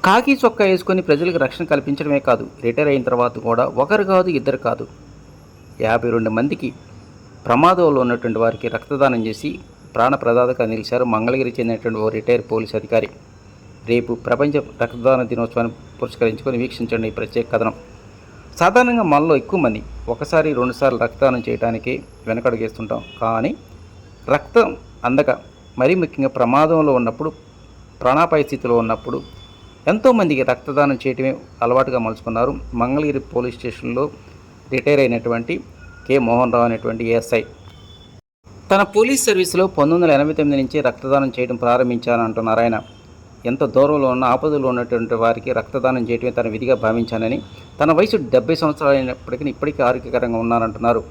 కాకి చొక్కా వేసుకొని ప్రజలకు రక్షణ కల్పించడమే కాదు, రిటైర్ అయిన తర్వాత కూడా ఒకరు కాదు ఇద్దరు కాదు 52 మందికి ప్రమాదంలో ఉన్నటువంటి వారికి రక్తదానం చేసి ప్రాణ ప్రదాతగా నిలిచారు మంగళగిరి చెందినటువంటి ఓ రిటైర్ పోలీస్ అధికారి. రేపు ప్రపంచ రక్తదాన దినోత్సవాన్ని పురస్కరించుకొని వీక్షించండి ఈ ప్రత్యేక కథనం. సాధారణంగా మనలో ఎక్కువ మంది ఒకసారి రెండుసార్లు రక్తదానం చేయడానికి వెనకడుగేస్తుంటాం. కానీ రక్తం అందక మరీ ముఖ్యంగా ప్రమాదంలో ఉన్నప్పుడు, ప్రాణాపాయ స్థితిలో ఉన్నప్పుడు ఎంతోమందికి రక్తదానం చేయటమే అలవాటుగా మలుచుకున్నారు. మంగళగిరి పోలీస్ స్టేషన్లో రిటైర్ అయినటువంటి కె మోహన్ రావు అనేటువంటి ఏఎస్ఐ తన పోలీస్ సర్వీసులో 1989 నుంచి రక్తదానం చేయడం ప్రారంభించానంటున్నారు ఆయన. ఎంత దూరంలో ఉన్న ఆపదలో ఉన్నటువంటి వారికి రక్తదానం చేయడమే తన విధిగా భావించానని, తన వయసు 70 సంవత్సరాలు అయినప్పటికీ ఇప్పటికీ ఆరోగ్యకరంగా ఉన్నారంటున్నారు.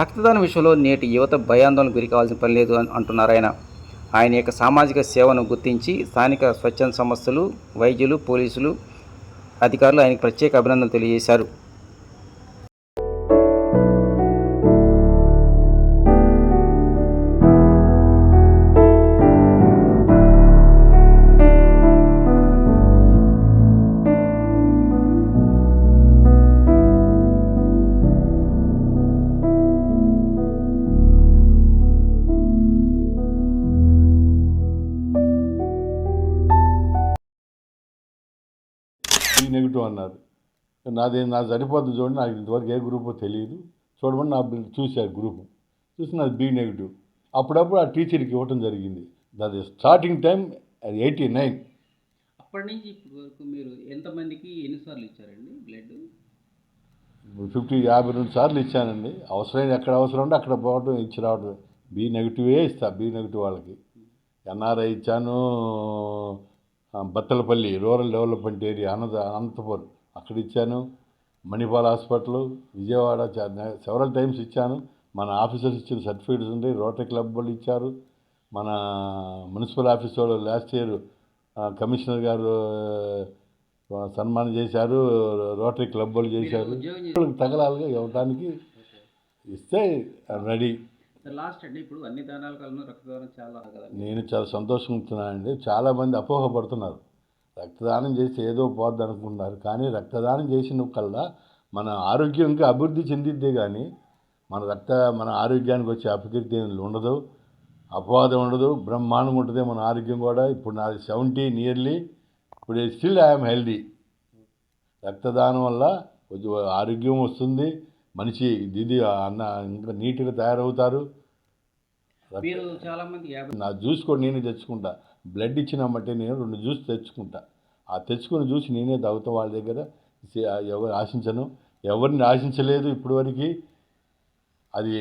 రక్తదానం విషయంలో నేటి యువత భయాందోళనకు గురి కావాల్సిన పని లేదు అంటున్నారు ఆయన. ఆయన యొక్క సామాజిక సేవను గుర్తించి స్థానిక స్వచ్ఛంద సంస్థలు, వైద్యులు, పోలీసులు, అధికారులు ఆయనకు ప్రత్యేక అభినందనలు తెలియజేశారు. బి నెగిటివ్ అన్నారు. నాకు సరిపోతుంది చూడండి, నాకు ఇంతవరకు ఏ గ్రూపో తెలియదు చూడమని నా చూశారు గ్రూపు. చూసి నాది బి నెగిటివ్. అప్పుడప్పుడు ఆ టీచర్కి ఇవ్వటం జరిగింది. అది స్టార్టింగ్ టైం 89. అప్పటి నుంచి ఇప్పటి వరకు మీరు ఎంతమందికి ఎన్నిసార్లు ఇచ్చారండి బ్లడ్? 52 సార్లు ఇచ్చానండి. అవసరమైన ఎక్కడ అవసరం ఉంటే అక్కడ పోవడం, ఇచ్చి రావడం. బి నెగిటివే ఇస్తా, బి నెగిటివ్ వాళ్ళకి. ఎన్ఆర్ఐ ఇచ్చాను, Battalapalli rural development area Anantapuram అక్కడ ఇచ్చాను, Manipal hospital Vijayawada several times ఇచ్చాను. మన ఆఫీసర్స్ ఇచ్చిన సర్టిఫికేట్స్ ఉంటాయి. రోటరీ క్లబ్ వాళ్ళు ఇచ్చారు. మన మున్సిపల్ ఆఫీస్ వాళ్ళు లాస్ట్ ఇయర్ కమిషనర్ గారు సన్మానం చేశారు, రోటరీ క్లబ్ వాళ్ళు చేశారు. తగలాలుగా ఇవ్వడానికి ఇస్తే రెడీ. లాస్ట్ అండి, ఇప్పుడు అన్ని దానాల కాలంలో రక్తదానం చాలా కదా. నేను చాలా సంతోషంగా చాలామంది అపోహపడుతున్నారు. రక్తదానం చేసి ఏదో పోద్ది అనుకుంటున్నారు. కానీ రక్తదానం చేసిన కల్లా మన ఆరోగ్యం ఇంకా అభివృద్ధి చెందిద్దే కానీ మన ఆరోగ్యానికి వచ్చే అపకీర్తి ఉండదు, అపవాదం ఉండదు, బ్రహ్మాండంగా ఉంటుంది మన ఆరోగ్యం కూడా. ఇప్పుడు నాది 70 నియర్లీ. ఇప్పుడు స్టిల్ ఐఎమ్ హెల్దీ. రక్తదానం వల్ల కొంచెం ఆరోగ్యం వస్తుంది, మనిషి ఇంకా నీట్గా తయారవుతారు. నా జ్యూస్ కూడా నేనే తెచ్చుకుంటా. బ్లడ్ ఇచ్చినామంటే నేను 2 జ్యూస్ తెచ్చుకుంటా. ఆ తెచ్చుకున్న జ్యూస్ నేనే తాగుతా. వాళ్ళ దగ్గర ఎవరు ఆశించను, ఎవరిని ఆశించలేదు ఇప్పటివరకు. అది